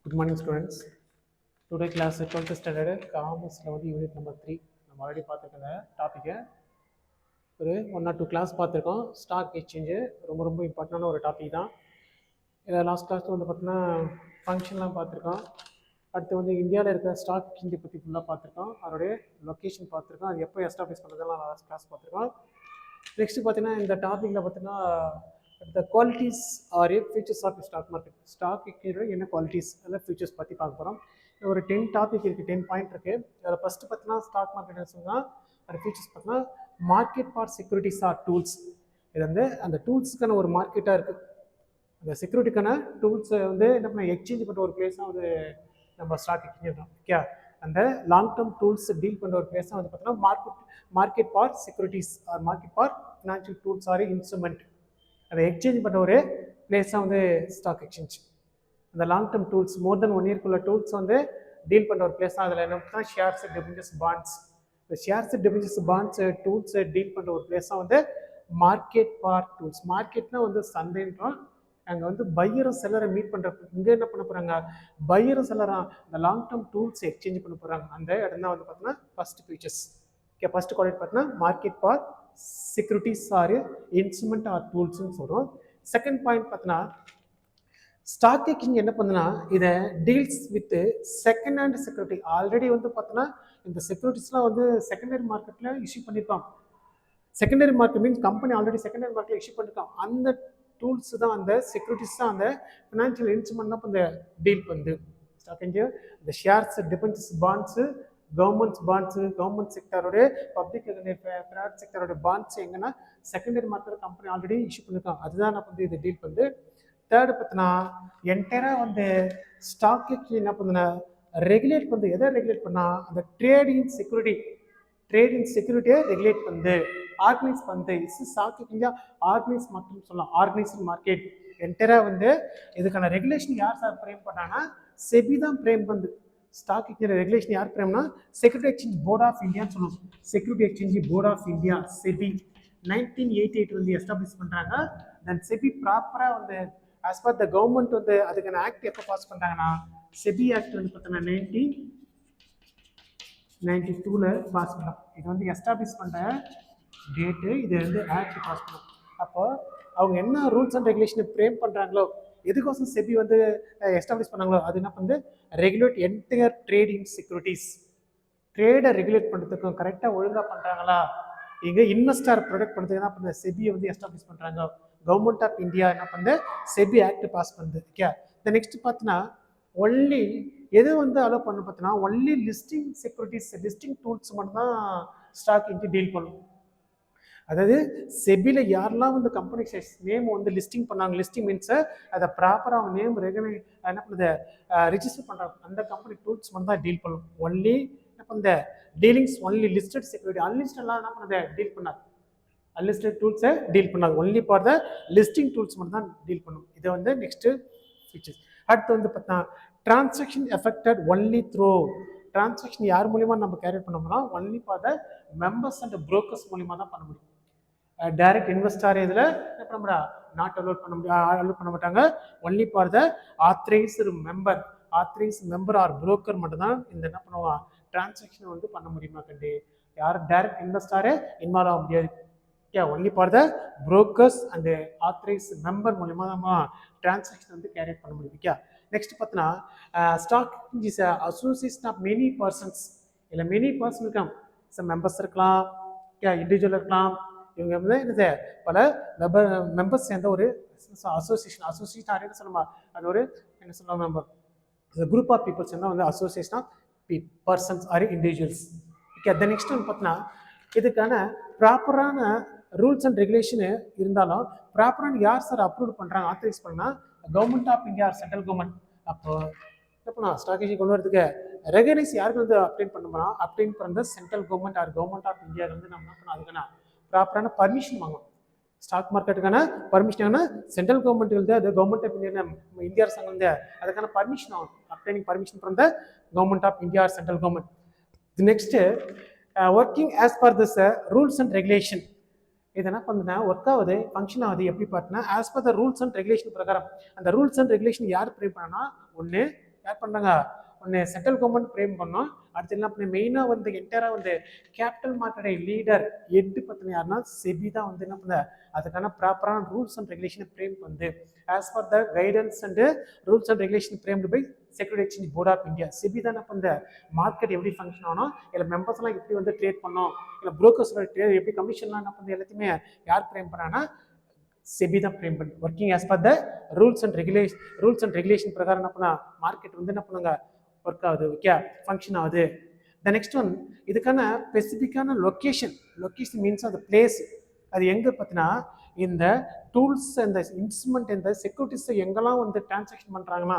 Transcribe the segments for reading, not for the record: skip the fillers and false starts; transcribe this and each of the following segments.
Good morning, students. Today class 12th standard commerce unit number 3. நம்ம already பார்த்துருக்க டாப்பிக்கை ஒரு 1 or 2 கிளாஸ் பார்த்துருக்கோம். ஸ்டாக் எக்ஸ்சேஞ்சு ரொம்ப இம்பார்ட்டண்டான ஒரு டாபிக் தான். இதை லாஸ்ட் கிளாஸில் பார்த்தீங்கன்னா ஃபங்க்ஷன்லாம் பார்த்துருக்கோம். அடுத்து இந்தியாவில் இருக்கிற ஸ்டாக் எக்ஸ்சேஞ்சை பற்றி ஃபுல்லாக பார்த்துருக்கோம். அதோடைய லொக்கேஷன் பார்த்துருக்கோம். அது எப்போ எஸ்டாப்ளிஷ் பண்ணுறதெல்லாம் லாஸ்ட் கிளாஸ் பார்த்துருக்கோம். நெக்ஸ்ட்டு பார்த்தீங்கன்னா இந்த டாப்பிக்கில் பார்த்தீங்கன்னா the qualities or features of stock market. Stock எக்ஸ்சேஞ்சோட என்ன குவாலிட்டிஸ் எல்லாம் ஃபியூச்சர்ஸ் பற்றி பார்க்க போகிறோம். ஒரு 10 டாபிக் இருக்குது, 10 பாயிண்ட் இருக்குது. அதில் ஃபஸ்ட்டு பார்த்தீங்கன்னா ஸ்டாக் மார்க்கெட் சொன்னால் அது ஃபீச்சர்ஸ் பார்த்தீங்கன்னா market for securities or tools. இது அந்த டூல்ஸுக்கான ஒரு மார்க்கெட்டாக இருக்குது. அந்த செக்யூரிட்டிக்கான டூல்ஸை என்ன பண்ண எக்ஸ்சேஞ்ச் பண்ணுற ஒரு பிளேஸ் தான் நம்ம ஸ்டாக் எக்ஸ்சேஞ்ச் தான். ஓகே, அந்த லாங் டேர்ம் டூல்ஸ் டீல் பண்ணுற ஒரு பிளேஸ் தான் பார்த்தீங்கன்னா market for securities or market for financial tools or instrument. அதை எக்ஸ்சேஞ்ச் பண்ணுற ஒரு பிளேஸ் தான் ஸ்டாக் எக்ஸ்சேஞ்ச். அந்த long term tools more than 1 இயர்க்குள்ள டூல்ஸ் டீல் பண்ணுற ஒரு பிளேஸ் தான். அதில் என்ன பண்ணால் ஷேர்ஸ், டிபெஞ்சர்ஸ், பாண்ட்ஸ். இந்த shares, debentures, bonds, tools deal பண்ணுற ஒரு பிளேஸ் தான் மார்க்கெட் ஃபார் டூல்ஸ். மார்க்கெட்னா சந்தைன்றோம். அங்கே பையரும் செல்லரை மீட் பண்ணுறப்ப இங்கே என்ன பண்ண போகிறாங்க, பையரும் செல்லரா இந்த லாங் டேர்ம் டூல்ஸ் எக்ஸ்சேஞ்ச் பண்ண போகிறாங்க. அந்த இடம் தான் பார்த்தீங்கன்னா first features. Okay, first quality பார்த்தீங்கன்னா market for securities or instrument or டூல்ஸ்னு சொல்கிறோம். செகண்ட் பாயிண்ட் பார்த்தீங்கன்னா ஸ்டாக் எக்ஸ்சேஞ்ச் என்ன பண்ணுன்னா இதை deals with second hand security. Already பார்த்தீங்கன்னா இந்த செக்யூரிட்டிஸ்லாம் செகண்டரி மார்க்கெட்டில் இஷ்யூ பண்ணியிருக்கோம். Secondary market means company already secondary மார்க்கெட்டில் இஷ்யூ பண்ணியிருக்கோம். அந்த டூல்ஸ் தான் அந்த செக்யூரிட்டிஸ் தான் அந்த ஃபினான்ஷியல் இன்ஸ்ட்ருமெண்ட் தான் இப்போ இந்த டீல் பண்ணுது. ஸ்டாக் எக்ஸ்சேஞ்ச் இந்த shares, debentures, bonds, government's bonds, government செக்டரோட பப்ளிக் ப்ரைவேட் செக்டரோட பாண்ட்ஸ் எங்கன்னா secondary market company already issue பண்ணியிருக்கோம். அதுதான் நான் இது டீல் பண்ணுது. தேர்டு பார்த்தீங்கன்னா என்டையராக ஸ்டாக் எக்ஸ்சேஞ்ச் என்ன பண்ணுதுன்னா ரெகுலேட் பண்ணுது. எதை ரெகுலேட் பண்ணால் அந்த ட்ரேடிங் செக்யூரிட்டியை ரெகுலேட் பண்ணுது, ஆர்கனைஸ் பண்ணுது. ஸ்டாக் எக்ஸ்சேஞ்சாக ஆர்கனைஸ் மட்டும் சொல்லலாம். ஆர்கனைஸ்டு மார்க்கெட் என்டையராக இதுக்கான ரெகுலேஷன் யார் சார் ஃப்ரேம் பண்ணாங்கன்னா செபி தான் ஃப்ரேம் பண்ணுது. ஸ்டாக் எக்ஸ்சேஞ்ச் ரெகுலேஷன் யார் ஃப்ரேம்னா செக்யூரிட்டி எக்ஸ்சேஞ்ச் போர்ட் ஆஃப் இந்தியான்னு சொல்லுவோம். Security exchange board of India SEBI 1988 establish பண்ணுறாங்க. தென் செபி ப்ராப்பராக ஆஸ் பர் த கவர்மெண்ட் அதுக்கான ஆக்ட் எப்போ பாஸ் பண்ணுறாங்கன்னா செபி ஆக்ட் பார்த்தீங்கன்னா 1992 பாஸ் பண்ணோம். இது எஸ்டாப்ளிஷ் பண்ணுற டேட்டு, இது ஆக்ட் பாஸ் பண்ணோம். அப்போ அவங்க என்ன ரூல்ஸ் அண்ட் ரெகுலேஷன் ஃப்ரேம் பண்ணுறாங்களோ, எதுக்கோசம் செபி எஸ்டாப்ளிஷ் பண்ணாங்களோ அது என்ன regulate entire trade in securities. ட்ரேடை ரெகுலேட் பண்ணுறதுக்கும் கரெக்டாக ஒழுங்காக பண்ணுறாங்களா, இங்கே இன்வெஸ்டர் ப்ரொடெக்ட் பண்ணுறதுக்கு என்ன பண்ணுது செபியை எஸ்டாப்ளிஷ் பண்ணுறாங்க. கவர்மெண்ட் ஆஃப் இந்தியா என்ன பண்ணுது செபி ஆக்ட் பாஸ் பண்ணுது. ஓகே, இந்த நெக்ஸ்ட் பார்த்தீங்கன்னா ஒன்லி எது அலோவ் பண்ண பார்த்தீங்கன்னா only listing securities, listing tools மட்டும் தான் ஸ்டாக் எக்ஸ்சேஞ்ச் டீல் பண்ணும். அதாவது செபியில் யாரெல்லாம் கம்பெனி நேம் லிஸ்டிங் பண்ணாங்க, லிஸ்டிங் மீன்ஸ் அதை ப்ராப்பராக அவங்க நேம் என்ன பண்ணுது ரிஜிஸ்டர் பண்ணுறாங்க, அந்த கம்பெனி டூல்ஸ் மட்டும் தான் டீல் பண்ணும். ஒன்லி என்ன பண்ணுது டீலிங்ஸ் ஒன்லி லிஸ்டட் செக்யூரிட்டி. அன்லிஸ்டட்லாம் என்ன பண்ணுது டீல் பண்ணாது, அன்லிஸ்டட் டூல்ஸை டீல் பண்ணாது. Only for the listing tools மட்டும் தான் டீல் பண்ணும். இது நெக்ஸ்ட்டு ஃபீச்சர்ஸ். அடுத்து பார்த்தீங்கன்னா transaction affected only through. Transaction யார் மூலியமா நம்ம கேரி பண்ணோம்னா only for the members and brokers மூலியமா தான் பண்ண முடியும். டைரக்ட் இன்வெஸ்டர் இதில் என்ன பண்ண முடியாது, நாட் அலோட் பண்ண மாட்டாங்க. Only for the authorised member or broker மட்டும்தான் இந்த என்ன பண்ணுவாங்க டிரான்சாக்ஷன் பண்ண முடியுமா கண்டி. யாரும் டைரக்ட் இன்வெஸ்டரே இன்வால்வ் ஆக முடியாது. Only for the brokers and authorised member மூலியமா நம்ம டிரான்சாக்ஷன் கேரி பண்ண முடியும். ஓகே, நெக்ஸ்ட் பார்த்தீங்கன்னா stock is association of many persons. இல்லை மெனி பர்சன் இருக்கலாம், மெம்பர்ஸ் இருக்கலாம், இண்டிவிஜுவல் இருக்கலாம். இவங்க என்னது பல மெம்பர்ஸ் சேர்ந்த ஒரு அசோசியேஷன் அப்படின்னு சொல்லுமா, அது ஒரு என்ன சொல்லுவாங்க நம்ம குரூப் ஆஃப் பீப்புள்ஸ் சேர்ந்தால் association of persons or individuals. Okay, the next பார்த்தீங்கன்னா இதுக்கான ப்ராப்பரான ரூல்ஸ் அண்ட் ரெகுலேஷனு இருந்தாலும் ப்ராப்பரான யார் சார் அப்ரூவ் பண்ணுறாங்க, ஆத்தரைஸ் பண்ணால் government of India central government. அப்போ என்ன பண்ணா ஸ்டாக் எக்ஸ்சேஞ்ச் கொண்டு வரதுக்கு ரெகனைஸ் யாருக்கு அப்ளைன் பண்ணோம்னா அப்ளைன் பண்ணுறது central government or government of India நம்ம என்ன பண்ணோம் அதுக்கான ப்ராப்பரான பர்மிஷன் வாங்கணும். ஸ்டாக் மார்க்கெட்டுக்கான பர்மிஷன் சென்ட்ரல் கவர்மெண்ட் அது கவர்மெண்ட் ஆஃப் இந்தியா இந்தியா அரசாங்கம் அதுக்கான பர்மிஷன் ஆகும். Applying permission from the government of India or central government. Next working as per this rules and regulation. இது என்ன பண்ணுன்னா ஒர்க் ஆகுது, ஃபங்க்ஷன் ஆகுது எப்படி பார்த்தீங்கன்னா as per the rules and regulation பிரகாரம். அந்த ரூல்ஸ் அண்ட் ரெகுலேஷன் யார் ஃப்ரேம் பண்ணா, ஒன்று யார் பண்ணுறாங்க ஒன்று சென்ட்ரல் கவர்மெண்ட் ஃப்ரேம் பண்ணோம். அடுத்து என்ன பண்ண மெயினாக வந்து என்டையராக வந்து கேபிட்டல் மார்க்கெட்டை லீடர் எட்டு பத்தின யாருன்னா செபி தான் வந்து என்ன பண்ண அதுக்கான ப்ராப்பரான ரூல்ஸ் அண்ட் ரெகுலேஷனை ஃப்ரேம் பண்ணுது. As per the guidance and rules and regulation framed by security exchange board of India. SEBI தான் இப்போ இந்த மார்க்கெட் எப்படி ஃபங்க்ஷன் ஆகணும், இல்லை மெம்பர்ஸ்லாம் எப்படி வந்து ட்ரேட் பண்ணோம், இல்லை புரோக்கர்ஸோட ட்ரேட் எப்படி கமிஷன்லாம் என்ன பண்ணுறது எல்லாத்தையுமே யார் ஃப்ரேம் பண்ணாங்கன்னா செபி தான் ஃப்ரேம் பண்ணி working as per the rules and regulation பிரகாரம் என்ன பண்ணா மார்க்கெட் வந்து என்ன பண்ணுங்க ஒர்க் ஆகுது. ஓகே, ஃபங்க்ஷன் ஆகுது. த நெக்ஸ்ட் ஒன் இதுக்கான ஸ்பெசிஃபிக்கான லொக்கேஷன் மீன்ஸ் அந்த பிளேஸ் அது எங்கே பார்த்தீங்கன்னா இந்த டூல்ஸ் இந்த இன்ஸ்ட்ருமெண்ட் இந்த செக்யூரிட்டிஸை எங்கெல்லாம் வந்து டிரான்சாக்ஷன் பண்ணுறாங்கன்னா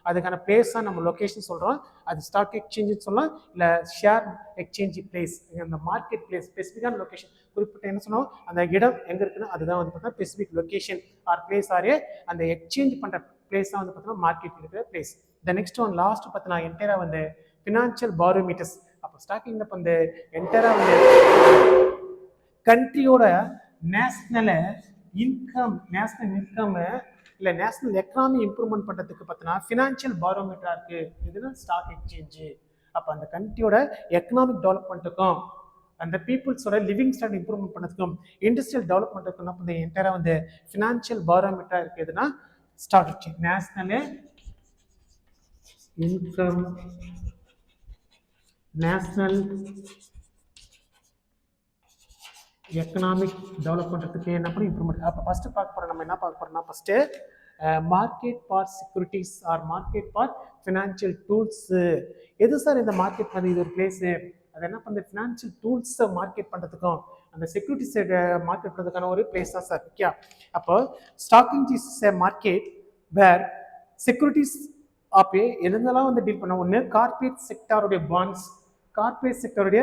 அதுக்கான பிளேஸாக நம்ம லொக்கேஷன் சொல்கிறோம். அது ஸ்டாக் எக்ஸ்சேஞ்சுன்னு சொல்லலாம், இல்லை ஷேர் எக்ஸ்சேஞ்ச் பிளேஸ், அந்த மார்க்கெட் பிளேஸ் ஸ்பெசிஃபிக்கான லொக்கேஷன் குறிப்பிட்ட என்ன சொன்னோம் அந்த இடம் எங்கே இருக்குன்னு அதுதான் வந்து பார்த்தீங்கன்னா specific location or place or அந்த எக்ஸ்சேஞ்ச் பண்ணுற பிளேஸ் தான் வந்து பார்த்தீங்கன்னா மார்க்கெட் இருக்கிற place. The next one last பார்த்தீங்கன்னா என்டையராக வந்து ஃபினான்ஷியல் பாரோமீட்டர்ஸ். அப்போ ஸ்டாக்கிங் வந்து என்டையராக வந்து கண்ட்ரியோட நேஷனல் இன்கம் இல்லை நேஷனல் எக்கனாமி இம்ப்ரூவ்மெண்ட் பண்ணுறதுக்கு பார்த்தீங்கன்னா ஃபினான்ஷியல் பாரோமீட்டராக இருக்குது இதுனா ஸ்டாக் எக்ஸ்சேஞ்சு. அப்போ அந்த கண்ட்ரியோட எக்கனாமிக் டெவலப்மெண்ட்டுக்கும் அந்த பீப்புள்ஸோட லிவிங் ஸ்டாண்டர்ட் இம்ப்ரூவ்மெண்ட் பண்ணதுக்கும் இண்டஸ்ட்ரியல் டெவலப்மெண்ட்டுக்கும் வந்து என்டையராக வந்து ஃபினான்ஷியல் பாரோமீட்டராக இருக்குதுன்னா stock exchange. National income national economic develop பண்ணுறதுக்கு என்ன பண்ணி இம்ப்ரூவ்மெண்ட். அப்போ ஃபஸ்ட்டு பார்க்க போகிறோம் நம்ம என்ன பார்க்க போகிறோம்னா first market for securities or market for financial tools. எது சார் இந்த மார்க்கெட் பண்ணி இது ஒரு பிளேஸு அது என்ன பண்ணுறது ஃபினான்ஷியல் டூல்ஸை மார்க்கெட் பண்ணுறதுக்கும் அந்த செக்யூரிட்டிஸை மார்க்கெட் பண்ணுறதுக்கான ஒரு பிளேஸ் தான் சார். ஓகே, அப்போ stocking is a market where securities அப்போ எதெல்லாம் வந்து டீல் பண்ண ஒன்று கார்பரேட் செக்டாருடைய பாண்ட்ஸ், கார்பரேட் செக்டருடைய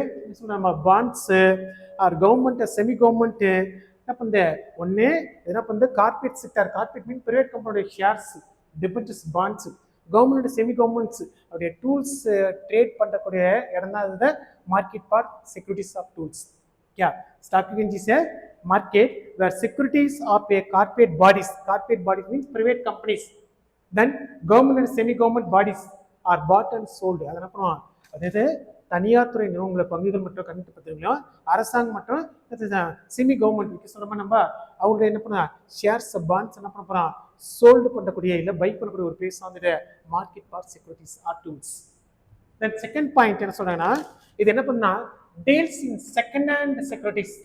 நம்ம bonds or government semi government என்ன பண்ணுது ஒன்று என்ன பண்ணுது corporate sector. Corporate mean private கம்பெனியோடைய shares debentures bonds, government semi governments அவருடைய டூல்ஸ் ட்ரேட் பண்ணக்கூடிய இடம் தான் அது market for securities of tools. Okay, stock exchange is a market where securities of a corporate bodies means private companies then government and semi government bodies or bought and sold. அது என்ன பண்ணுவோம் அதாவது தனியார் துறை நிறுவனங்களை பங்குகள் மற்றும் கணிட்டு பத்திரிகையும் அரசாங்கம் மற்றும் செமி கவர்மெண்ட் சொல்ற மாதிரி நம்ம அவங்களுடைய என்ன பண்ண ஷேர்ஸ் பாண்ட்ஸ் என்ன பண்ண போறோம் சோல்டு பண்ணக்கூடிய இல்லை பை பண்ணக்கூடிய ஒரு பிளேஸ் வந்துட்டு market for securities or tools. Then second point என்ன சொல்றாங்கன்னா இது என்ன பண்ணா deals in second hand securities.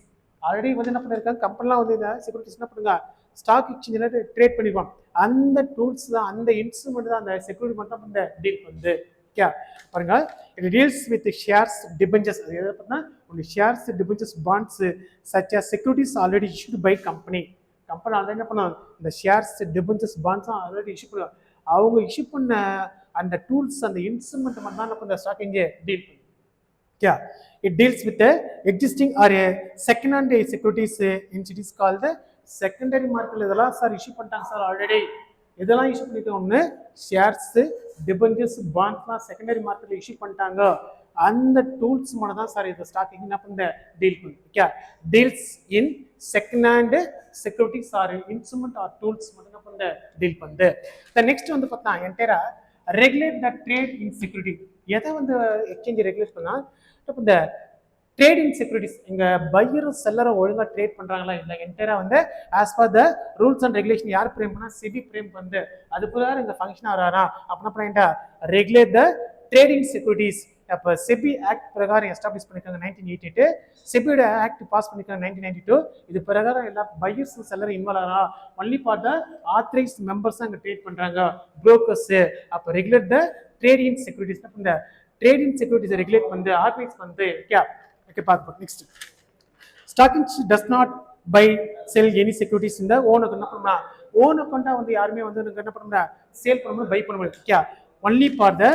Already வந்து என்ன பண்ணிருக்காங்க கம்பெனிலாம் வந்து இந்த செக்யூரிட்டிஸ் என்ன பண்ணுங்க ஸ்டாக் எக்ஸ்சேஞ்சில் ட்ரேட் பண்ணிடுவாங்க. அந்த டூல்ஸ் தான் அந்த இன்ஸ்ட்ருமெண்ட் தான் அந்த செக்யூரிட்டி மட்டும் இந்த டீல் பண்ணுது. ஓகே பாருங்க, it deals with shares debentures. அது எதை பார்த்தா ஒரு shares debentures bonds such as securities already issued by company already என்ன பண்ணுவாங்க இந்த shares debentures bonds already issue பண்ணுவாங்க. அவங்க இஷ்யூ பண்ண அந்த டூல்ஸ் அந்த இன்ஸ்ட்ருமெண்ட் மட்டும் தான் இந்த ஸ்டாக் எங்கே டீல் பண்ணும். Okay, it deals with the existing or a second hand securities entities called the secondary market. இதெல்லாம் சார் இஷ்யூ பண்ணிட்டாங்க சார் ஆல்ரெடி. இதெல்லாம் இஷ்யூ பண்ணிட்டு ஒன்று ஷேர்ஸ் டிபெஞ்சர்ஸ் பாண்ட்ஸ்லாம் செகண்டரி மார்க்கெட்டில் இஷ்யூ பண்ணிட்டாங்க. அந்த டூல்ஸ் மட்டும் தான் சார் இந்த ஸ்டாக் என்ன பண்ணுது டீல் பண்ணுது. Okay, deals in second hand securities or instrument or tools மட்டும் என்ன பண்ணுது டீல் பண்ணுது. நெக்ஸ்ட் வந்து பார்த்தா என்டையரா regulate the trade in security. எதை வந்து எக்ஸ்சேஞ்ச் ரெகுலேட் பண்ணா இந்த ட்ரேட் இன் செக்யூரிட்டிஸ் இங்கே பையரும் செல்லரும் ஒழுங்காக ட்ரேட் பண்ணுறாங்களா இல்லை என்டையராக வந்து as per the rules and regulation யார் பிரேம் பண்ணால் செபி பிரேம் பண்ணுது அது பிரகாரம் இந்த ஃபங்க்ஷன் ஆகிறாரா அப்படின்னா பண்ணிட்டா ரெகுலேட் த ட்ரேடிங் செக்யூரிட்டிஸ். அப்போ செபி ஆக்ட் பிரகாரம் எஸ்டாப்ளிஷ் பண்ணிருக்காங்க 1988, செபியோட ஆக்ட் பாஸ் பண்ணிருக்காங்க 1992. இது பிரகாரம் எல்லா பையர்ஸ் செல்லரும் இன்வால்வ் ஆகிறா only for the authorised members தான் அங்கே ட்ரேட் பண்ணுறாங்க புரோக்கர்ஸ். அப்போ ரெகுலேட் த ட்ரேடிங் செக்யூரிட்டிஸ் இந்த ட்ரேடிங் செக்யூரிட்டிஸை ரெகுலேட் பண்ணி ஆர்கனைஸ் பண்ணி ஓகே பார்ப்போம். Next stock exchange does not buy sell any securities இந்த ஓன் அக்கௌண்ட் என்ன பண்ணா ஓன் அக்கௌண்ட்டாக வந்து யாருமே வந்து என்ன பண்ண முடியாது சேல் பண்ண முடியும் பை பண்ண முடியாது. Okay, only for the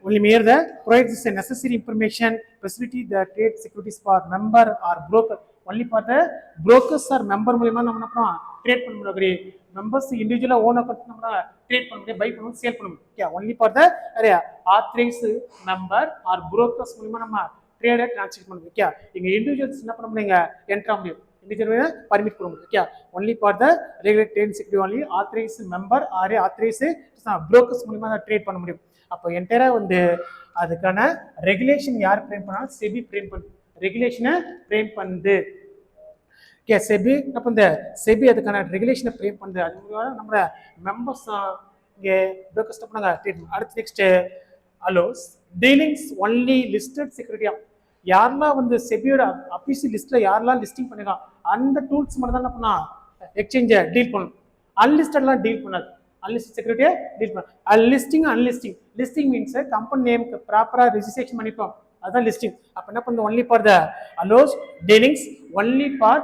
only mere the provides the necessary information facility the trade securities for member or broker. only for the brokers or member மூலமா நம்ம என்ன பண்ணலாம் ட்ரேட் பண்ண முடியும். மெம்பர்ஸ் இண்டிவிஜுவலா ஓன் அக்கௌண்ட் நம்ம ட்ரேட் பண்ண முடியும் பை பண்ண முடியும் சேல் பண்ண முடியும். Okay, only for the authorized member or brokers மூலமா நம்ம ட்ரேட் டிரான்சாக்ஷன் பண்ண முடியும். ஓகே, இங்க இண்டிவிஜுவல்ஸ் என்ன பண்ண முடியுங்க என்ட்ரா முடியும். இண்டிவிஜுவல் பர்மிட் கொடுக்க முடியும். Okay, only for the regulated trade security only authorise member or authorise brokers மூலமா தான் ட்ரேட் பண்ண முடியும். அப்போ என்டையரா வந்து அதுக்கான ரெகுலேஷன் யார் ஃப்ரேம் பண்ணாலும் செபி ஃப்ரேம் பண்ணுது, ரெகுலேஷனை ஃப்ரேம் பண்ணுது. ஓகே, செபி அப்போ இந்த செபி அதுக்கான ரெகுலேஷனை ஃப்ரேம் பண்ணுது. அது மூலமாக நம்ம மெம்பர்ஸ் இங்கே புரோக்கர்ஸ் பண்ணாங்க ட்ரேட். அடுத்து next allows dealings only listed செக்யூரிட்டியா, யாரெல்லாம் வந்து செபியோட அபிஷியல் லிஸ்ட்ல யாரெல்லாம் லிஸ்டிங் பண்ணிருக்காங்க அந்த டூல்ஸ் மட்டும் தான் என்ன பண்ணா எக்ஸ்சேஞ்சை டீல் பண்ணும். அன்லிஸ்டட்லாம் டீல் பண்ணாது. அன்லிஸ்டட் செக்யூரிட்டியை டீல் பண்ண. லிஸ்டிங் அன்லிஸ்டிங், லிஸ்டிங் மீன்ஸ் கம்பெனி நேமுக்கு ப்ராப்பரா ரெஜிஸ்ட்ரேஷன் பண்ணிப்போம், அதுதான் லிஸ்டிங். அப்போ என்ன பண்ணுது, only for the allows dealings only for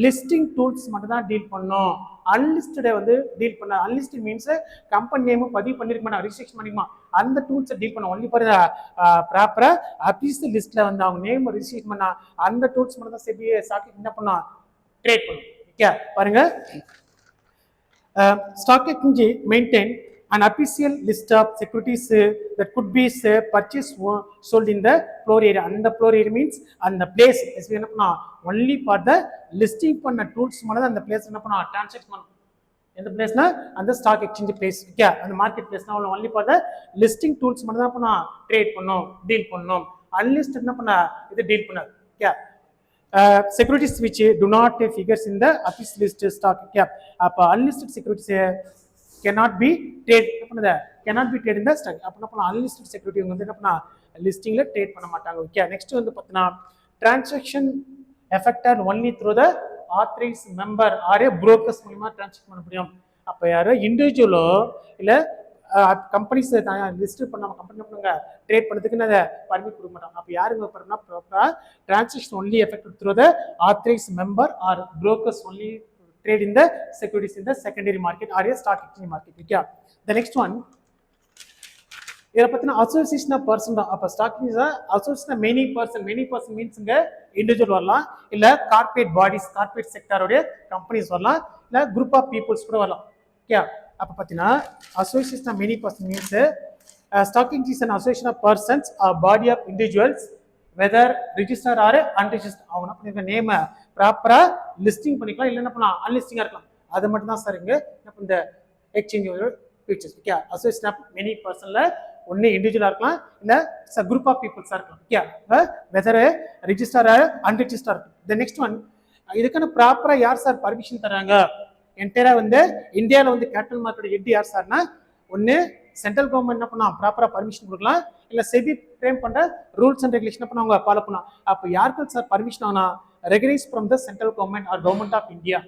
listing tools மட்டும் தான் டீல் பண்ணும். அன்லிஸ்டடை வந்து டீல் பண்ண. அன்லிஸ்டட் மீன்ஸ் கம்பெனி நேமும் பதிவு பண்ணிருக்க மாட்டாங்க, ரெஜிஸ்ட்ரேஷன் பண்ணிக்குமா அந்த டூல்ஸை டீல் பண்ண. ஒன்லி ஃபார் ப்ராப்பரா அபிஷியல் லிஸ்ட்ல வந்து அவங்க நேம் ரெஜிஸ்ட்ரேஷன் பண்ணா அந்த டூல்ஸ் மட்டும் தான் செபி ஸ்டாக் என்ன பண்ணா ட்ரேட் பண்ணும். ஓகே பாருங்க, stock exchange maintain an official list of securities that could be purchased or sold in the floor area. And the floor area means and the place is only for the listing பண்ண tools மட்டும் அந்த place என்ன பண்ணா transact பண்ணும். எந்த பிளேஸ்னா அந்த stock exchange place. Okay, அந்த மார்க்கெட் பிளேஸ்னா only for the listing tools மட்டும் தான் பண்ணா ட்ரேட் பண்ணும், டீல் பண்ணும். அன்லிஸ்டட் என்ன பண்ணா இது டீல் பண்ணாது. Okay, securities which do not figures in the official list stock. Okay, அப்ப unlisted securities cannot be trade cannot be trade in the stock. அப்ப நம்ம unlisted security வந்து என்ன பண்ணா லிஸ்டிங்ல ட்ரேட் பண்ண மாட்டாங்க. ஓகே, நெக்ஸ்ட் வந்து பார்த்தீங்கன்னா transaction effected only through the authorized member or a brokers மூலமா டிரான்சாக்ட் பண்ண முடியும். அப்ப யாரோ இண்டிவிஜுவலோ இல்ல கம்பெனிஸ் லிஸ்ட் பண்ண கம்பெனி பண்ணுங்க ட்ரேட் பண்ணதுக்கு அதை பர்மிட் கொடுக்க மாட்டாங்க. அப்போ யாருங்க பண்ணா ப்ராப்பரா transaction only effect through the authorise member or brokers only trade in the securities in the secondary market or a stock exchange market. Okay, the next one இதை பத்தின அசோசியேஷன் ஆஃப் பர்சன் தான். அப்போ ஸ்டாக் அசோசியேஷன் மெனி பர்சன் மீன்ஸுங்க individual வரலாம், இல்ல corporate bodies corporate செக்டாரோடைய companies வரலாம், இல்ல group of peoples கூட வரலாம். ஓகே, அப்போ பார்த்தீங்கன்னா association of many person means stock exchange is an association of persons or body of individuals whether register or unregister. அவங்க என்ன பண்ணிருக்க நேமை ப்ராப்பரா லிஸ்டிங் பண்ணிக்கலாம், இல்லை என்ன பண்ணலாம் அன்லிஸ்டிங்காக இருக்கலாம். அது மட்டும் தான் சார் இங்கே இந்த எக்ஸ்சேஞ்சோட features. Okay, association of many பர்சன்ல ஒன்று இண்டிவிஜுவலாக இருக்கலாம், இல்லை குரூப் ஆஃப் பீப்புள்ஸாக இருக்கலாம். Okay, whether register or unregister. The next one இதுக்கான ப்ராப்பரா யார் சார் பர்மிஷன் தராங்க? என்டையரா வந்து இந்தியாவில் வந்து கேபிட்டல் மார்க்கெட் ஹெட் யார் சார்னா ஒன்று சென்ட்ரல் கவர்மெண்ட் என்ன பண்ணலாம் ப்ராப்பரா பர்மிஷன் கொடுக்கலாம், இல்லை செபி ஃப்ரேம் பண்ண ரூல்ஸ் அண்ட் ரெகுலேஷன் பண்ண அவங்க ஃபாலோ பண்ணலாம். அப்போ யாருக்கு சார் பர்மிஷன் ஆனா recognise from the central government or government of India.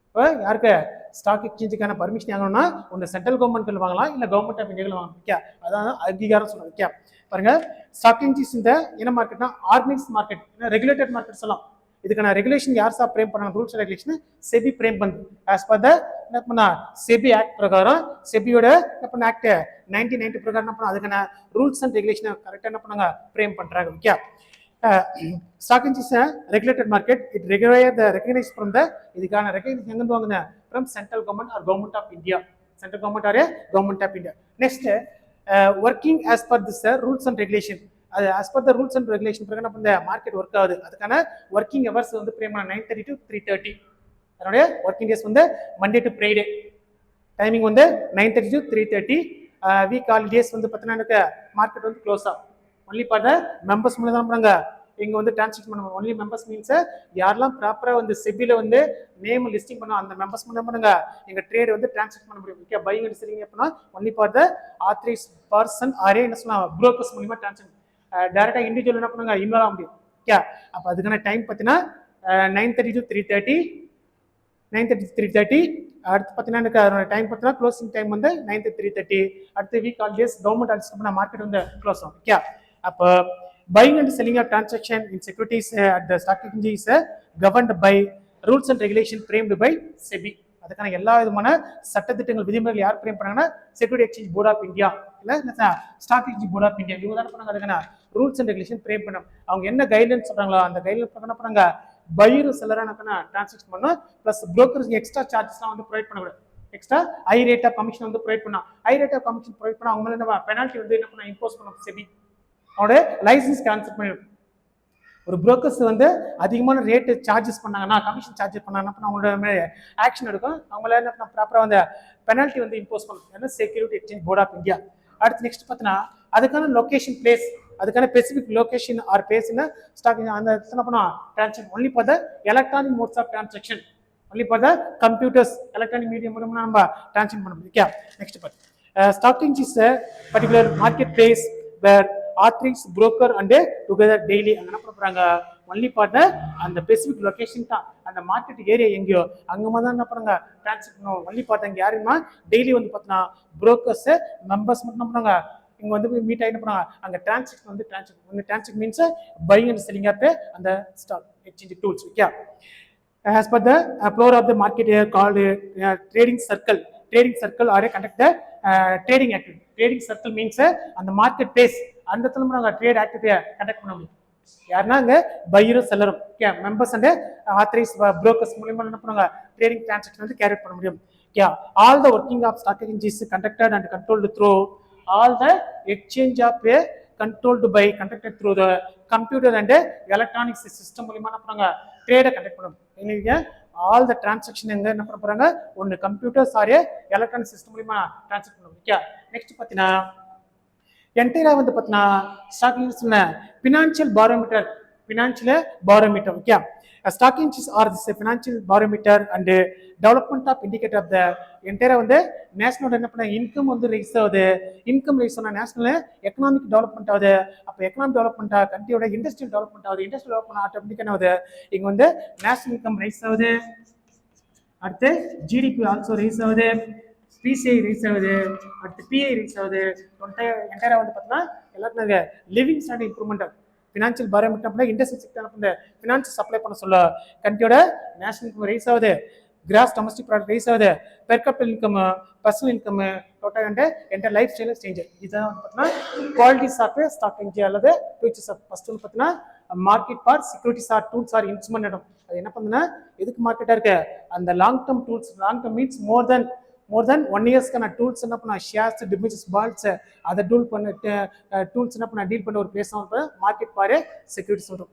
இப்போ யாருக்கு ஸ்டாக் எக்ஸ்சேஞ்சுக்கான பர்மிஷன் ஆகணும்னா ஒன்று சென்ட்ரல் கவர்மெண்ட்ல வாங்கலாம், இல்லை கவர்மெண்ட் ஆஃப் இந்தியாவில் வாங்கலாம். ஓகே, அதான் அங்கீகாரம் சொல்லுவாங்க. ஓகே பாருங்க, ஸ்டாக் எக்ஸ்சேஞ்ச் இந்த என்ன மார்க்கெட்னா ஆர்கனைஸ் மார்க்கெட், ரெகுலேட்டட் மார்க்கெட் சொல்லலாம். இதுக்கான ரெகுலேஷன் யார் சார் ஃப்ரேம் பண்ணாங்க? Rules and regulation SEBI frame பண்ணுது. ஆஸ் பர் த என்ன பண்ணா செபி ஆக்ட் பிரகாரம் செபியோட என்ன பண்ண ஆக்ட் 1990 பிரகாரம் என்ன பண்ணா அதுக்கான ரூல்ஸ் அண்ட் ரெகுலேஷன் கரெக்டாக என்ன பண்ணாங்க ஃப்ரேம் பண்றாங்க. Okay, stock exchange regulated market it recognise from the இதுக்கான ரெகனைஸ் எங்க வாங்குங்க from central government or government of India, central government or government of India. Next working as per this rules and regulation. அது as per the rules and regulation பிரகாரம் இந்த market work ஆகுது. அதுக்கான working hours வந்து from 9:30 to 3:30. அதனுடைய working days வந்து Monday to Friday. Timing வந்து 9:30 to 3:30. Week holidays வந்து பார்த்தீங்கன்னா மார்க்கெட் வந்து க்ளோஸ் ஆகும். ஒன்லி ஃபார் த மெம்பர்ஸ் மூலம் தான் பண்ணுறாங்க இங்கே வந்து டிரான்சாக்ஷன் பண்ணுவாங்க. ஒன்லி மெம்பர்ஸ் மீன்ஸ் யாரெல்லாம் ப்ராப்பராக வந்து செபியில் வந்து நேம் லிஸ்டிங் பண்ணுவோம் அந்த மெம்பர்ஸ் மூலம் பண்ணுங்க எங்கள் ட்ரேட் வந்து டிரான்சாக்ட் பண்ண முடியும். ஓகே, பையிங் அண்ட் செல்லிங் அப்படின்னா only for the authorise person ஆரே என்ன சொல்லலாம் புரோக்கர்ஸ் மூலியமா டிரான்சாக்ட் டைரக்டாக இண்டிவிஜுவல் என்ன பண்ணுங்க இன்வால்வ் ஆக முடியும். ஓகே, அப்போ அதுக்கான டைம் பார்த்தீங்கன்னா 9:30 to 3:30. 9:30 to 3:30. அடுத்து பார்த்தீங்கன்னா எனக்கு அதோட டைம் பார்த்தீங்கன்னா க்ளோசிங் டைம் வந்து 9 to 3:30. அடுத்து வீக் ஹாலிடேஸ் கவர்மெண்ட் ஹாலிடேஸ் பண்ண மார்க்கெட் வந்து க்ளோஸ் ஆகும். ஓகே, அப்போ buying and selling of transaction in securities at the stock exchange is governed by rules and regulation framed by SEBI. அதுக்கான எல்லா விதமான சட்டத்திட்டங்கள் விதிமுறைகள் யார் ஃப்ரேம் பண்ணாங்கன்னா security exchange board of India இல்லை stock exchange board of India இவங்க தான் பண்ணாங்க. அதுக்கான ரூல்ஸ் அண்ட் ரெகுலேஷன் ஃப்ரேம் பண்ணணும். அவங்க என்ன கைட்லைன்ஸ் சொல்றாங்களோ அந்த கைட்லைன்ஸ் என்ன பண்ணாங்க பையர் செல்லரான டிரான்சாக்ஷன் பண்ணணும். ப்ளஸ் புரோக்கருக்கு எக்ஸ்ட்ரா சார்ஜஸ்லாம் வந்து ப்ரொவைட் பண்ணக்கூடாது. Extra high rate of commission வந்து ப்ரொவைட் பண்ணா high rate of commission provide பண்ணா அவங்க மேலே என்ன பெனால்ட்டி வந்து என்ன பண்ண இம்போஸ் பண்ண செபி அவனோட லைசன்ஸ் கேன்சல் பண்ணிடும். ஒரு புரோக்கர்ஸ் வந்து அதிகமான ரேட்டு சார்ஜஸ் பண்ணாங்கன்னா, கமிஷன் சார்ஜஸ் பண்ணாங்கன்னா அவங்களோட மேலே ஆக்ஷன் எடுக்கும். அவங்கள என்ன பண்ண ப்ராப்பராக வந்து பெனால்ட்டி வந்து இம்போஸ் பண்ணணும். ஏன்னா security exchange board of India. அடுத்து நெக்ஸ்ட் பார்த்தீங்கன்னா அதுக்கான லொகேஷன் பிளேஸ், அதுக்கான ஸ்பெசிபிக் லொகேஷன் ஆர் பிளேஸ்னு ஸ்டாக் அந்த என்ன பண்ணா transaction only for the electronic modes of transaction, only for the computers, electronic medium மூலமா நம்ம டிரான்சாக்ஷன் பண்ண முடியும். நெக்ஸ்ட் பார்த்து stock exchange is a particular marketplace where authorized broker and together daily அங்க என்ன பண்றாங்க only for the அந்த specific location தான் அந்த மார்க்கெட் ஏரியா எங்கயோ அங்கமா தான் என்ன பண்றாங்க டிரான்சாக்ஷன் பண்ணுவோம். only for the யாருமா டெய்லி வந்து பார்த்தா brokers மெம்பர்ஸ் மட்டும் என்ன பண்றாங்க இங்க வந்து மீட் ஆகி என்ன பண்ணாங்க அங்க டிரான்சாக்ஷன் வந்து transaction means buying and selling of அந்த stock exchange tools. As per the floor of the market here called trading circle. Trading circle or conduct the trading activity. Trading circle means on the market place அந்த இடத்துல நம்ம trade ஆக்டிவிட்டியை conduct பண்ண முடியும். யாருன்னா அங்கே பையரும் செல்லரும் மெம்பர்ஸ் அண்ட் ஆத்தரைஸ் புரோக்கர்ஸ் மூலியமா என்ன பண்ணுவாங்க ட்ரேடிங் டிரான்சாக்ஷன் வந்து கேரி பண்ண முடியும். All the working of stock exchange is conducted and controlled through all the exchange of controlled by conducted through the computer and electronic system மூலமா என்ன பண்ணுவாங்க ட்ரேடை conduct பண்ணும். இன்னைக்கு ஆல் த டிரான்சாக்ஷன் எங்க என்ன பண்ண போறாங்க ஒன்னு கம்ப்யூட்டர் சாரி எலக்ட்ரானிக் சிஸ்டம் மூலமா டிரான்சாக்ட் பண்ணுவோம். நெக்ஸ்ட் பார்த்தீங்கன்னா என்டையரா வந்து பார்த்தீங்கன்னா ஸ்டாக் எக்ஸ்சேஞ்ச்ல financial barometer. Stock exchanges are the financial barometer and development of indicator of the entire வந்து நேஷனல் என்ன பண்ண இன்கம் வந்து ரைஸ் ஆகுது. இன்கம் ரைஸ் ஆனா நேஷனல் எக்கனாமிக் டெவலப்மெண்ட் ஆகுது. அப்போ எக்கனாமிக் டெவலப்மெண்ட் கண்ட்ரியோட இண்டஸ்ட்ரியல் டெவலப்மெண்ட் ஆகுது. இண்டஸ்ட்ரியல் டெவலப்மெண்ட் ஆட்டோமேட்டிக் என்ன ஆகுது இங்க வந்து நேஷனல் இன்கம் ரைஸ் ஆகுது. அடுத்து ஜிடிபி ஆல்சோ ரைஸ் ஆகுது, பிசிஐ ரைஸ் ஆகுது, அடுத்து பிஐ ரைஸ் ஆகுது. என்டையரா வந்து பார்த்தீங்கன்னா எல்லாத்துக்கும் லிவிங் ஸ்டாண்டர்ட் இம்ப்ரூவ்மெண்ட் ஆகுது. ஃபினான்ஷியல் பாரோமீட்டர் இண்டஸ்ட்ரியல் செக்டர் இந்த ஃபினான்ஸ் சப்ளை பண்ண சொல்ல கண்ட்ரியோட நேஷனல் இன்கம் ரைஸ் ஆகுது, கிராஸ் டொமஸ்டிக் ப்ராடக்ட் ரைஸ் ஆகுது, per capital income, personal income, total and lifestyle change. இதுதான் வந்து பார்த்தீங்கன்னா குவாலிட்டிஸ் ஆஃப் ஸ்டாக் எக்ஸ்சேஞ்ச் அல்லது ஃபியூச்சர்ஸ் ஆஃப். ஃபர்ஸ்ட் வந்து பார்த்தீங்கன்னா market for securities or tools or instrument இடம். அது என்ன பண்ணுன்னா எதுக்கு மார்க்கெட்டாக இருக்கு அந்த long term tools. Long term means more than 1 yearsக்கான டூல்ஸ் என்ன பண்ண ஷேர்ஸ் டிபிட்ஸ் பால்ஸ் அதை டூல்ஸ் என்ன பண்ண டீல் பண்ண ஒரு பிளேஸ் தான் மார்க்கெட் ஃபார் செக்யூரிட்டிஸ் வரும்.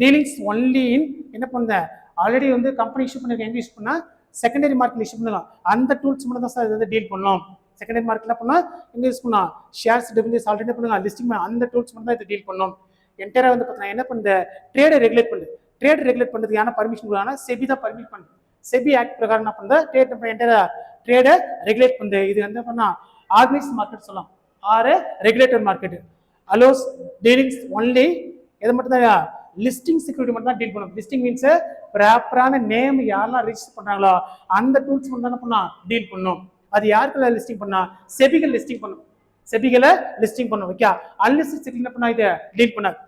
டீலிங்ஸ் ஒன்லி இன் என்ன பண்ண ஆல்ரெடி வந்து கம்பெனி இஷ்யூ பண்ணி எங்க யூஸ் பண்ணா செகண்டரி மார்க்கெட் இஷ்யூ பண்ணலாம். அந்த டூல்ஸ் மட்டும் தான் சார் இதை டீல் பண்ணலாம். செகண்டரி மார்க்கெட்ல பண்ணா எங்க யூஸ் பண்ணலாம் ஷேர்ஸ் டிபிட்ஸ் ஆல்ரெடி பண்ணுங்க லிஸ்டிங் அந்த டூல்ஸ் மட்டும் தான் இதை டீல் பண்ணணும். என்டையரா வந்து பார்த்தீங்கன்னா என்ன பண்ணுது ட்ரேடை ரெகுலேட் பண்ணுது. ட்ரேட் ரெகுலேட் பண்ணுறது யானை பர்மிஷன் கொடுத்தாங்கன்னா செபி தான் பர்மிட் பண்ணுது. செபி ஆக்ட் பிரகாரம் என்ன பண்ணுது ட்ரேடை ரெகுலேட் பண்ணுது. இது என்ன பண்ணா ஆர்கனைஸ் மார்க்கெட் சொல்லலாம் or regulator market. Allows dealings only எது மட்டும் தான் லிஸ்டிங் செக்யூரிட்டி மட்டும் தான் டீல் பண்ணும். லிஸ்டிங் மீன்ஸ் ப்ராப்பரான நேம் யாரெல்லாம் ரிஜிஸ்டர் பண்றாங்களோ அந்த டூல்ஸ் மட்டும் தான் பண்ணா டீல் பண்ணும். அது யாருக்குள்ள லிஸ்டிங் பண்ணா செபிகள் லிஸ்டிங் பண்ணும். செபிகளை லிஸ்டிங் பண்ணும். அன்லிஸ்டட் செக்யூரிட்டி என்ன பண்ணா இதை டீல் பண்ணாது.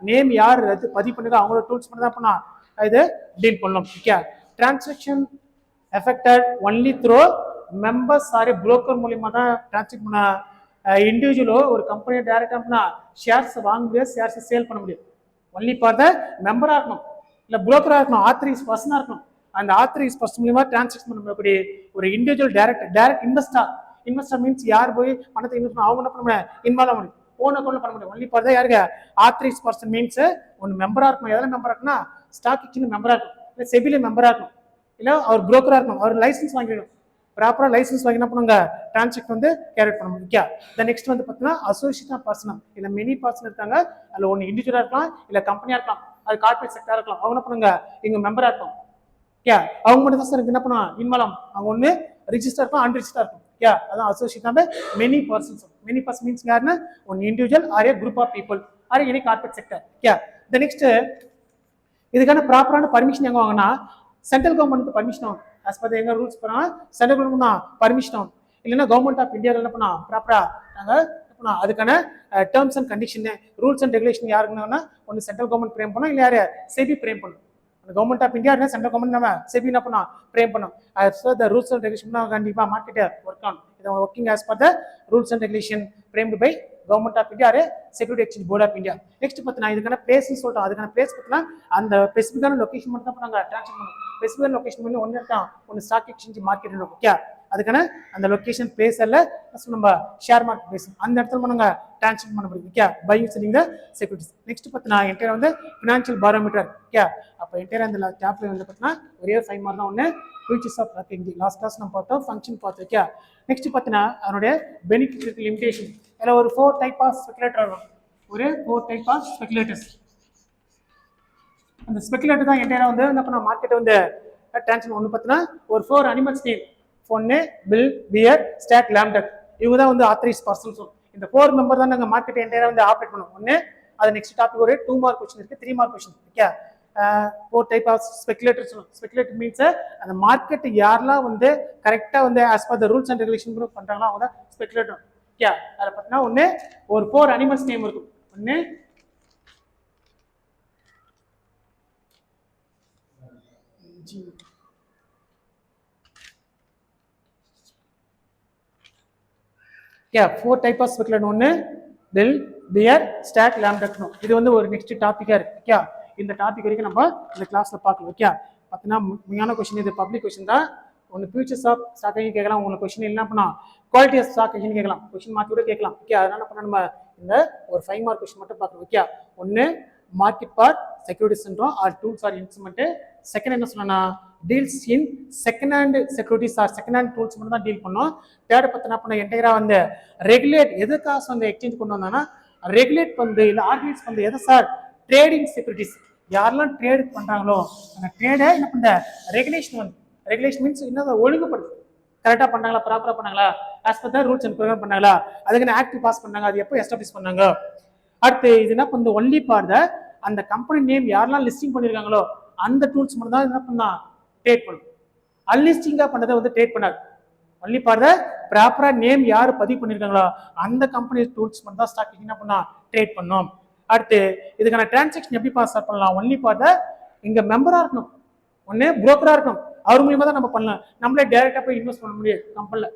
நேம் யார் பதிவு பண்ணுங்க அவங்களோட டூல்ஸ் மட்டும் தான் பண்ணா இது டீல் பண்ணணும். Transaction affected only through members or broker மூலமா தான் டிரான்சாக்ட் பண்ண இண்டிவிஜுவலோ ஒரு கம்பெனி டைரக்டா பண்ணா ஷேர்ஸ் வாங்க முடியாது, ஷேர்ஸ் சேல் பண்ண முடியாது. ஒன்லி ஃபார் த மெம்பரா இருக்கணும் இல்ல புரோக்கரா இருக்கணும், ஆத்தரைஸ் பர்சனா இருக்கணும். அந்த ஆத்தரைஸ் பர்சன் மூலமா டிரான்சாக்ஷன் பண்ணக்கூடிய ஒரு இண்டிவிஜுவல் டைரக்ட் இன்வெஸ்டர் மீன்ஸ் யார் போய் பணத்தை இன்வெஸ்ட் பண்ண அவங்க என்ன பண்ண முடியும் இன்வால்வ் ஆக முடியும், ஓன் அக்கௌண்ட்ல பண்ண முடியும். ஒன்லி ஃபார் த யாருக்கு ஆத்தரைஸ் பர்சன் மீன்ஸ் ஒன்னு மெம்பரா இருக்கணும். எதுல மெம்பரா இருக்குன்னா ஸ்டாக் எக்ஸ்சேஞ்ச் மெம்பரா இருக்கணும், இல்ல செபில மெம்பரா இருக்கணும், இல்ல அவர் புரோக்கரா இருக்கணும், அவர் லைசன்ஸ் வாங்கிடணும். ப்ராப்பரா லைசன்ஸ் வாங்கி என்ன பண்ணுங்க டிரான்சாக்ட் வந்து கேரி பண்ண முடியும். நெக்ஸ்ட் வந்து பார்த்தீங்கன்னா அசோசியேஷன் பர்சன். இல்ல மெனி பர்சன் இருக்காங்க, அதுல ஒன்னு இண்டிவிஜுவலா இருக்கலாம், இல்ல கம்பெனியா இருக்கலாம், அது கார்பரேட் செக்டரா இருக்கலாம். அவங்க என்ன பண்ணுங்க இங்க மெம்பரா இருக்கும். அவங்க மட்டும் தான் சார் என்ன பண்ணுவாங்க இன்வால்வ். அவங்க ஒன்னு ரிஜிஸ்டர் இருக்கும், அன்ரிஜிஸ்டர் இருக்கும். அதான் association many persons. Many person means யாருன்னா ஒன்னு individual or a group of people or any corporate sector. Next இதுக்கான ப்ராப்பரான பர்மிஷன் எங்க வாங்கினா சென்ட்ரல் கவர்மெண்ட் பர்மிஷன் ஆகும். ஆஸ் பர் எங்க ரூல்ஸ் பண்ணா சென்ட்ரல் கவர்மெண்ட் பர்மிஷன் ஆகும். இல்லைன்னா கவர்மெண்ட் ஆஃப் இந்தியா என்ன பண்ணா ப்ராப்பரா நாங்கள் அதுக்கான terms and condition rules and regulation யாருக்குன்னா ஒன்று சென்ட்ரல் கவர்மெண்ட் பிரேம் பண்ணும், இல்லை யாரு செபி பிரேம் பண்ணும். அந்த government of India central government நம்ம செபி என்ன பண்ணா பிரேம் பண்ணும். த ரூல்ஸ் அண்ட் ரெகுலேஷன் கண்டிப்பாக மார்க்கெட்டை ஒர்க் ஆகும். இது working as per the rules and regulation framed by government of India security exchange board of India. Next பார்த்தீங்கன்னா இதுக்கான பிளேஸ்ன்னு சொல்லிட்டோம். அதுக்கான பிளேஸ் பார்த்தீங்கன்னா அந்த ஸ்பெசிஃபிக்கான லொகேஷன் மட்டும் தான் நாங்கள் ட்ரான்ஸ்ஃபர் பண்ணுவோம். ஸ்பெசிஃபிக்கான லொகேஷன் வந்து ஒன்று இருக்கான், ஒன்று ஸ்டாக் எக்ஸ்சேஞ்ச் மார்க்கெட் இருக்கும். அதுக்கான அந்த லொகேஷன் பிளேஸ் எல்லாம் நம்ம ஷேர் மார்க்கெட் பிளேஸ் அந்த இடத்துல நம்ம டிரான்ஸ்ஃபர் பண்ண முடியும். Okay, buying selling the securities. Next பார்த்தீங்கன்னா என்டையர் வந்து ஃபினான்ஷியல் பாரோமீட்டர். ஓகே, அப்போ என்டையர் அந்த சாப்டர் வந்து பார்த்தீங்கன்னா ஒரே 5 மார்க் தான். ஒன்று futures of market, last class நம்ம பார்த்தோம், ஃபங்க்ஷன் பார்த்தோம். ஓகே, நெக்ஸ்ட் பார்த்தீங்கன்னா அதனுடைய பெனிஃபிட் லிமிடேஷன். இதில் ஒரு 4 டைப் ஆஃப் ஸ்பெகுலேட்டர் வரும். ஒரு 4 டைப் ஆஃப் ஸ்பெகுலேட்டர்ஸ். அந்த ஸ்பெகுலேட்டர் தான் என்டையரா வந்து என்ன பண்ண மார்க்கெட் வந்து டிரான்ஸ்ஃபர். ஒன்று பார்த்தீங்கன்னா ஒரு 4 அனிமல்ஸ் நேம், பொண்ணு, பில், பியர், ஸ்டாக், லேம்டக். இவங்க தான் வந்து ஆத்தரைஸ் பர்சன்ஸ். இந்த 4 மெம்பர் தான் நாங்கள் மார்க்கெட் என்டையரா வந்து ஆப்ரேட் பண்ணுவோம். ஒன்று அது நெக்ஸ்ட் டாபிக் ஒரு 2 மார்க் கொஸ்டின் இருக்கு, 3 mark question. Okay, 4 type of speculator சொல்லுவோம். ஸ்பெகுலேட்டர் மீன்ஸ் அந்த மார்க்கெட் யாரெல்லாம் வந்து கரெக்டாக வந்து as per the rules and regulation பண்றாங்களோ அவங்க தான் ஸ்பெகுலேட்டர். ஓகே, அதில் பார்த்தீங்கன்னா ஒன்று ஒரு 4 அனிமல்ஸ் நேம் இருக்கும். ஒன்று Yeah, 4 type of speculation. ஒன்று பில், பியர், ஸ்டாக், லேம்டக். இது வந்து ஒரு நெக்ஸ்ட் டாபிக்கா இருக்கு. ஓகே, இந்த டாபிக் வரைக்கும் நம்ம இந்த கிளாஸ்ல பார்க்கலாம். ஓகே, பார்த்தீங்கன்னா முக்கியமான கொஸ்டின் இது, பப்ளிக் கொஸ்டின் தான். ஒன்று ஃபியூச்சர்ஸ் ஆஃப் ஸ்டாக் கேட்கலாம், உங்களுக்கு கொஸ்டின் என்ன பண்ணா குவாலிட்டி ஆஃப் ஸ்டாக் கேட்கலாம், கொஸ்டின் மார்க் கூட கேட்கலாம். ஓகே, அதனால என்ன பண்ண நம்ம இந்த ஒரு 5 மார்க் கொஸ்டின் மட்டும் பார்க்கணும். ஓகே, ஒன்று மார்க்கெட் ஃபார் செக்யூரிட்டிஸ்ன்றோம் or tools or instrument. Second என்ன சொன்னா deals in second hand securities or second hand tools மட்டும் தான் டீல் பண்ணோம். தேர்ட் பார்த்தீங்கன்னா பண்ண என்டையரா வந்து ரெகுலேட் எதுக்காக வந்து எக்ஸ்சேஞ்ச் கொண்டு வந்தாங்கன்னா ரெகுலேட் பண்ணு இல்லை ஆர்கனைஸ் பண்ணு எதை சார் ட்ரேடிங் செக்யூரிட்டிஸ். யாரெல்லாம் ட்ரேட் பண்றாங்களோ அந்த ட்ரேடை என்ன பண்ண ரெகுலேஷன் வந்து ரெகுலேஷன் மீன்ஸ் என்ன ஒழுங்குபடுது, கரெக்டாக பண்ணாங்களா, ப்ராப்பராக பண்ணாங்களா, as per the rules and program பண்ணாங்களா, அதுக்கு ஆக்ட் பாஸ் பண்ணாங்க, அது எப்போ எஸ்டாப்ளிஷ் பண்ணாங்க. அடுத்து இது என்ன பண்ணுது ஒன்லி ஃபார் த அந்த கம்பெனி நேம் யாரெல்லாம் லிஸ்டிங் பண்ணியிருக்காங்களோ அந்த டூல்ஸ் மட்டும் தான் என்ன பண்ணா ட்ரேட் பண்ணும். அன்லிஸ்டிங்கா பண்ணதை வந்து ட்ரேட் பண்ணாது. ஒன்லி ஃபார் த ப்ராப்பரா நேம் யார் பதிவு பண்ணியிருக்காங்களோ அந்த கம்பெனி டூல்ஸ் மட்டும் தான் ஸ்டாக் என்ன பண்ணா ட்ரேட் பண்ணும். அடுத்து இதுக்கான டிரான்சாக்ஷன் எப்படி பாஸ் பண்ணலாம், ஒன்லி ஃபார் த இங்க மெம்பரா இருக்கணும், ஒன்னு புரோக்கரா இருக்கணும், அவர் மூலியமா தான் நம்ம பண்ணலாம். நம்மளே டைரக்டா போய் இன்வெஸ்ட் பண்ண முடியாது கம்பெனில.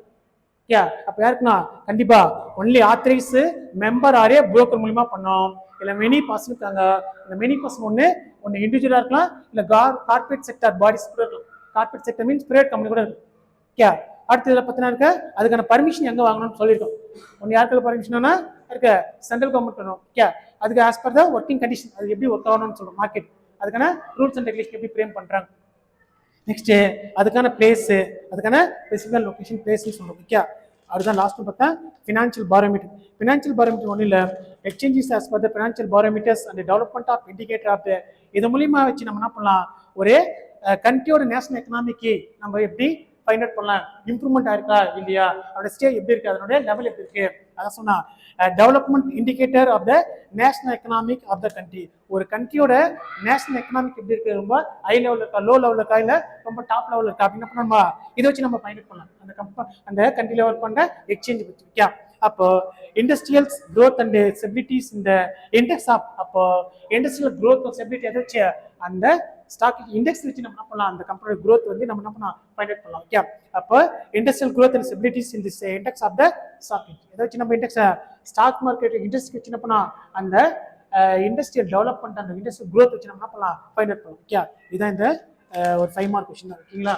ஓகே, அப்ப யாருக்குன்னா கண்டிப்பா ஒன்லி ஆத்தரைஸ் மெம்பர் ஆரே புரோக்கர் மூலியமா பண்ணோம். இல்ல மெனி பர்சன் இருக்காங்க, இந்த மெனி பர்சன் ஒன்னு இண்டிவிஜுவலா இருக்கலாம், இல்ல கார்பரேட் செக்டர் பாடிஸ் கூட இருக்கலாம். Corporate sector means private company கூட இருக்கு. ஓகே, அடுத்து இதில் பார்த்தீங்கன்னா இருக்க அதுக்கான பர்மிஷன் எங்கே வாங்கணும்னு சொல்லியிருக்கோம். ஒன்று யாருக்கு பர்மிஷனா இருக்க சென்ட்ரல் கவர்மெண்ட் வேணும். ஓகே, அதுக்கு as per the working condition அது எப்படி ஒர்க் ஆகணும்னு சொல்லுவோம். மார்க்கெட் அதுக்கான ரூல்ஸ் அண்ட் ரெகுலேஷன் எப்படி ஃப்ரேம் பண்ணுறாங்க. நெக்ஸ்ட் அதுக்கான பிளேஸ், அதுக்கான பிசிக்கல் லொகேஷன் பிளேஸ்ன்னு சொல்லுவோம். ஓகே, அதுதான் லாஸ்ட் பார்த்தா ஃபினான்ஷியல் பாரோமீட்டர். ஃபினான்ஷியல் பாரோமீட்டர் ஒன்றும் இல்லை, exchanges as per the financial barometers and development of indicator of இது மூலியமா வச்சு நம்ம என்ன பண்ணலாம், ஒரு கண்ட்ரியோட நேஷனல் எக்கனாமிக்கு நம்ம எப்படி ஃபைண்ட் அவுட் பண்ணலாம், இம்ப்ரூவ்மெண்ட் ஆயிருக்கா இல்லையா, அதோட ஸ்டேஜ் எப்படி இருக்கு, அதனுடைய லெவல் எப்படி இருக்கு, அதான் சொன்னா development indicator of the national economic of the country. ஒரு கண்ட்ரியோட நேஷனல் எக்கனாமிக் எப்படி இருக்கு, ரொம்ப ஹை லெவலில் இருக்கா, லோ லெவலில் இருக்கா, இல்லை ரொம்ப டாப் லெவலில் இருக்கா அப்படின்னு நம்ம இதை வச்சு நம்ம ஃபைண்ட் அவுட் பண்ணலாம் அந்த கண்ட்ரியில் ஒர்க் பண்ணுற எக்ஸ்சேஞ்ச் வச்சு. ஓகே, அப்போ இண்டஸ்ட்ரியல்ஸ் க்ரோத் அண்ட் ஸ்டெபிலிட்டிஸ் இந்த இண்டெக்ஸ் ஆஃப், அப்போ இண்டஸ்ட்ரியல் க்ரோத் ஸ்டெபிலிட்டி எதை வச்சு அந்த ஸ்டாக் இண்டெக்ஸ் வச்சு நம்ம என்ன பண்ணலாம், அந்த கம்பெனியோட க்ரோத் வந்து நம்ம என்ன பண்ணலாம் ஃபைண்ட் அவுட் பண்ணலாம். ஓகே, அப்போ industrial growth and stabilities in this index of the stock. இதை வச்சு நம்ம இண்டெக்ஸ் ஸ்டாக் மார்க்கெட் இண்டஸ்ட்ரி வச்சு என்ன பண்ணலாம், அந்த இண்டஸ்ட்ரியல் டெவலப்மெண்ட் அந்த இண்டஸ்ட்ரியல் க்ரோத் வச்சு நம்ம என்ன பண்ணலாம் ஃபைண்ட் அவுட் பண்ணலாம். ஓகே, இதுதான் இந்த ஒரு 5 மார்க் கொஸ்டின் தான். ஓகேங்களா.